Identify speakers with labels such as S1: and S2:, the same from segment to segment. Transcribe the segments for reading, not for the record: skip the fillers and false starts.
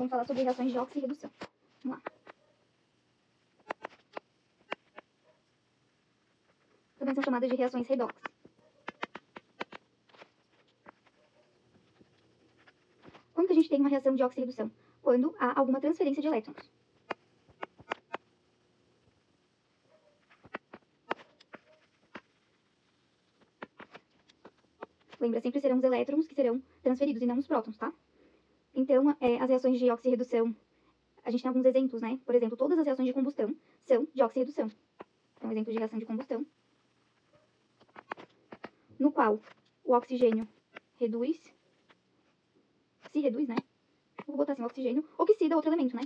S1: Vamos falar sobre reações de oxirredução. Vamos lá. Também são chamadas de reações redox. Quando que a gente tem uma reação de oxirredução? Quando há alguma transferência de elétrons. Lembra, sempre serão os elétrons que serão transferidos e não os prótons, tá? Então, as reações de oxirredução, a gente tem alguns exemplos, né? Por exemplo, todas as reações de combustão são de oxirredução. Então, exemplo de reação de combustão, no qual o oxigênio se reduz, né? Vou botar assim, o oxigênio oxida outro elemento, né?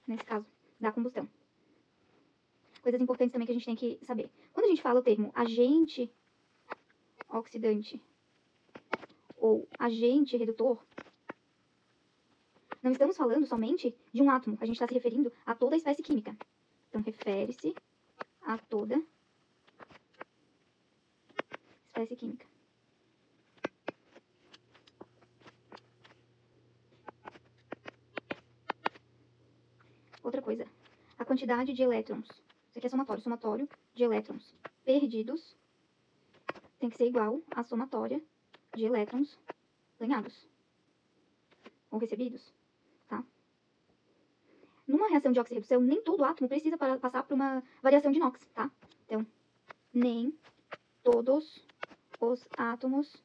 S1: Nesse caso, da combustão. Coisas importantes também que a gente tem que saber. Quando a gente fala o termo agente oxidante ou agente redutor, não estamos falando somente de um átomo. A gente está se referindo a toda a espécie química. Então, refere-se a toda espécie química. Outra coisa, a quantidade de elétrons. Isso aqui é somatório. Somatório de elétrons perdidos tem que ser igual à somatória de elétrons ganhados ou recebidos, tá? Numa reação de oxirredução, nem todo átomo precisa passar por uma variação de Knox, tá? Então, nem todos os átomos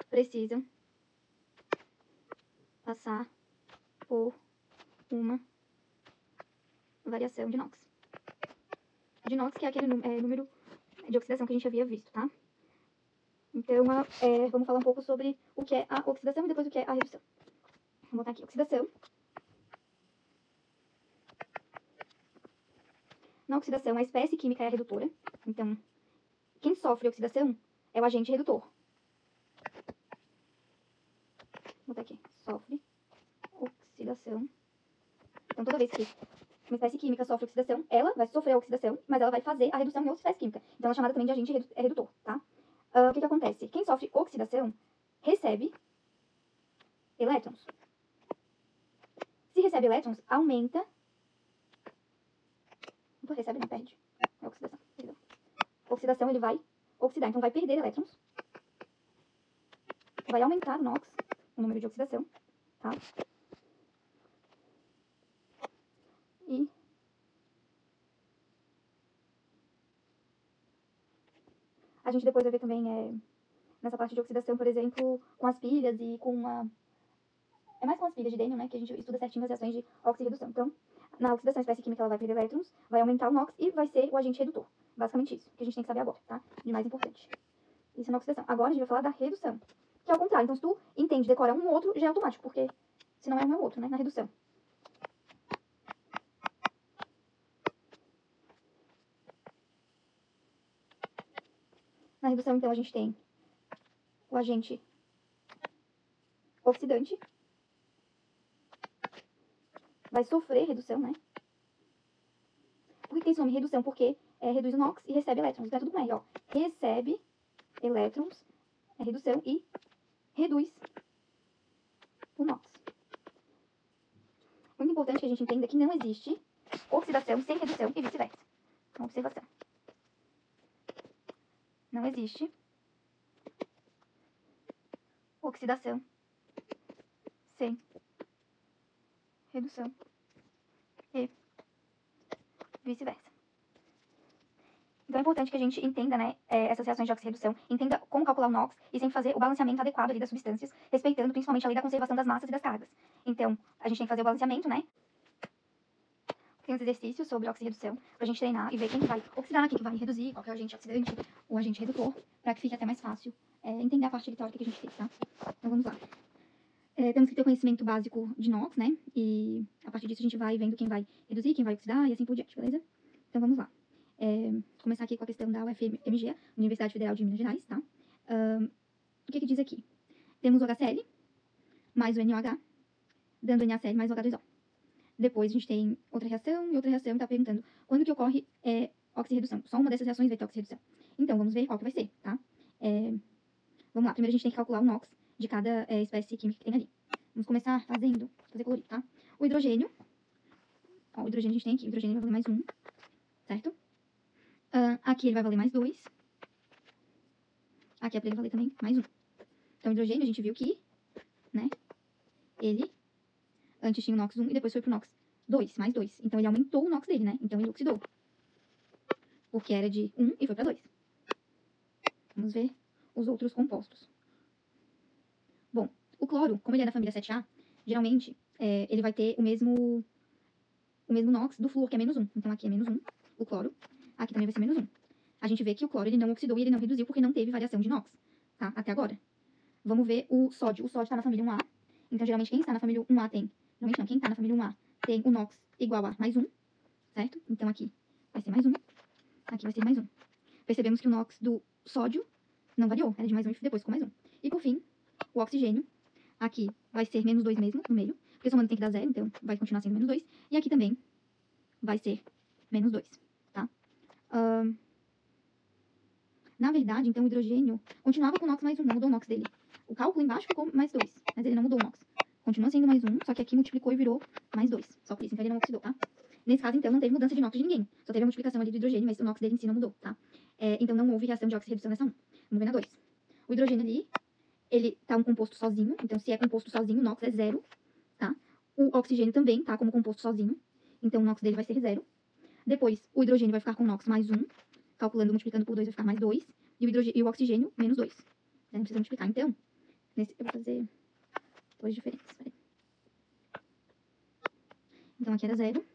S1: precisam passar por uma variação de Knox. De Knox, que é aquele número de oxidação que a gente havia visto, tá? Então, vamos falar um pouco sobre o que é a oxidação e depois o que é a redução. Vou botar aqui, oxidação. Na oxidação, a espécie química é a redutora. Então, quem sofre oxidação é o agente redutor. Vou botar aqui, sofre oxidação. Então, toda vez que uma espécie química sofre oxidação, ela vai sofrer a oxidação, mas ela vai fazer a redução em outra espécie química. Então, ela é chamada também de agente redutor, tá? O que acontece? Quem sofre oxidação recebe elétrons. Se recebe elétrons, aumenta... Não recebe, não perde. É oxidação, perdão. Oxidação, ele vai oxidar, então vai perder elétrons. Vai aumentar o NOx, o número de oxidação, tá? E a gente depois vai ver também nessa parte de oxidação, por exemplo, com as pilhas e com uma... É mais com as pilhas de Daniel, né, que a gente estuda certinho as reações de oxirredução. Então, na oxidação, a espécie química ela vai perder elétrons, vai aumentar o NOx e vai ser o agente redutor. Basicamente isso, que a gente tem que saber agora, tá? De mais importante. Isso é na oxidação. Agora a gente vai falar da redução, que é ao contrário. Então, se tu entende decorar um ou outro, já é automático, porque se não é um é o outro, né, na redução. Na redução, então, a gente tem o agente oxidante. Vai sofrer redução, né? Por que tem esse nome redução? Porque reduz o NOx e recebe elétrons. Então, é tudo com R, ó. Recebe elétrons, redução, e reduz o NOx. Muito importante que a gente entenda que não existe oxidação sem redução e vice-versa. Uma observação. Não existe oxidação sem redução e vice-versa. Então é importante que a gente entenda, né, essas reações de oxirredução, entenda como calcular o NOx e sempre fazer o balanceamento adequado ali das substâncias, respeitando principalmente a lei da conservação das massas e das cargas. Então, a gente tem que fazer o balanceamento, né? Tem uns exercícios sobre oxirredução pra gente treinar e ver quem vai oxidar, quem vai reduzir, qual que é o agente oxidante, o agente redutor, pra que fique até mais fácil entender a parte teórica que a gente fez, tá? Então vamos lá. Temos que ter conhecimento básico de NOx, né? E a partir disso a gente vai vendo quem vai reduzir, quem vai oxidar e assim por diante, beleza? Então vamos lá. Começar aqui com a questão da UFMG, Universidade Federal de Minas Gerais, tá? O que diz aqui? Temos o HCl mais o NOH, dando NaCl mais o H2O. Depois a gente tem outra reação, e outra reação está perguntando quando que ocorre oxirredução. Só uma dessas reações vai ter oxirredução. Então, vamos ver qual que vai ser, tá? Vamos lá, primeiro a gente tem que calcular o NOx de cada espécie química que tem ali. Vamos começar fazer colorido, tá? O hidrogênio, ó, o hidrogênio a gente tem aqui, o hidrogênio vai valer mais 1, certo? Aqui ele vai valer mais 2. Aqui é pra ele valer também mais 1. Então, o hidrogênio a gente viu que, né, ele antes tinha o NOx 1 e depois foi pro NOx 2, mais 2. Então, ele aumentou o NOx dele, né? Então, ele oxidou. Porque era de 1 e foi pra 2. Vamos ver os outros compostos. Bom, o cloro, como ele é da família 7A, geralmente, ele vai ter o mesmo NOx do flúor, que é menos 1. Então, aqui é menos 1, o cloro. Aqui também vai ser menos 1. A gente vê que o cloro, ele não oxidou e ele não reduziu porque não teve variação de NOx, tá? Até agora. Vamos ver o sódio. O sódio está na família 1A. Então, geralmente, quem está na família 1A tem... Geralmente não, quem está na família 1A tem o NOx igual a mais 1, certo? Então, aqui vai ser mais 1. Aqui vai ser mais 1. Percebemos que o NOx do sódio não variou. Era de mais 1 e depois ficou mais 1. E, por fim, o oxigênio. Aqui vai ser menos 2 mesmo, no meio. Porque somando tem que dar 0, então vai continuar sendo menos 2. E aqui também vai ser menos 2, tá? Na verdade, então, o hidrogênio continuava com o NOx mais 1, não mudou o NOx dele. O cálculo embaixo ficou mais 2, mas ele não mudou o NOx. Continua sendo mais 1, só que aqui multiplicou e virou mais 2. Só por isso, então ele não oxidou, tá? Nesse caso, então, não teve mudança de NOx de ninguém. Só teve a multiplicação ali do hidrogênio, mas o NOx dele em si não mudou, tá? Então não houve reação de oxirredução nessa 1. Vamos ver na 2. O hidrogênio ali, ele tá um composto sozinho. Então, se é composto sozinho, o NOx é 0, tá? O oxigênio também tá como composto sozinho. Então, o NOx dele vai ser 0. Depois, o hidrogênio vai ficar com NOx mais 1. Calculando, multiplicando por 2, vai ficar mais 2. E o oxigênio, menos 2. Não precisa multiplicar. Então, eu vou fazer cores diferentes. Peraí. Então, aqui era 0.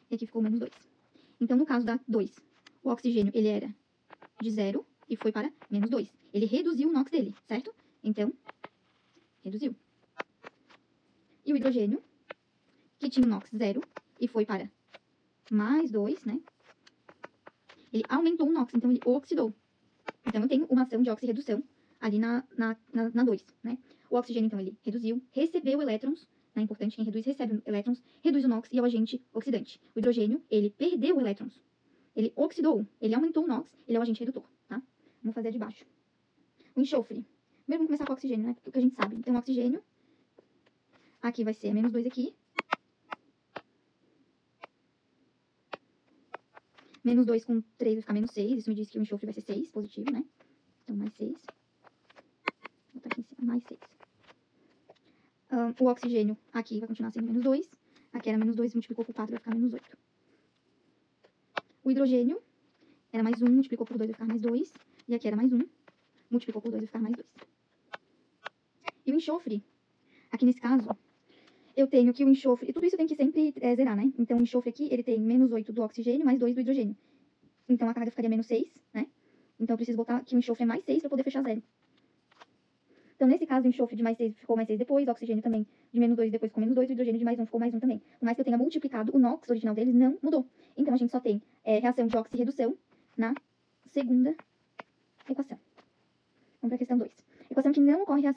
S1: E aqui ficou menos 2. Então, no caso da 2, o oxigênio, ele era de 0 e foi para menos 2. Ele reduziu o NOx dele, certo? Então, reduziu. E o hidrogênio, que tinha o NOx 0 e foi para mais 2, né? Ele aumentou o NOx, então ele oxidou. Então, eu tenho uma ação de oxirredução ali na 2, né? O oxigênio, então, ele reduziu, recebeu elétrons, né? Importante, quem reduz recebe elétrons, reduz o NOx e é o agente oxidante. O hidrogênio, ele perdeu elétrons. Ele oxidou, ele aumentou o NOx, ele é o agente redutor, tá? Vamos fazer a de baixo. O enxofre. Primeiro vamos começar com o oxigênio, né? O que a gente sabe. Então, o oxigênio, aqui vai ser menos 2 aqui. Menos 2 com 3 vai ficar menos 6. Isso me diz que o enxofre vai ser 6, positivo, né? Então, mais 6. Vou botar aqui em cima, mais 6. O oxigênio aqui vai continuar sendo menos 2. Aqui era menos 2, multiplicou por 4, vai ficar menos 8. O hidrogênio era mais 1, multiplicou por 2, vai ficar mais 2. E aqui era mais 1, multiplicou por 2, vai ficar mais 2. E o enxofre, aqui nesse caso, eu tenho que o enxofre... E tudo isso eu tenho que sempre zerar, né? Então, o enxofre aqui, ele tem menos 8 do oxigênio, mais 2 do hidrogênio. Então, a carga ficaria menos 6, né? Então, eu preciso botar que o enxofre é mais 6 para poder fechar 0. Então, nesse caso, o enxofre de mais 6 ficou mais 6 depois, o oxigênio também de menos 2 depois ficou menos 2, o hidrogênio de mais 1 ficou mais 1 também. Por mais que eu tenha multiplicado, o NOx original deles não mudou. Então, a gente só tem reação de oxirredução na segunda equação. Vamos para a questão 2. Equação que não ocorre reação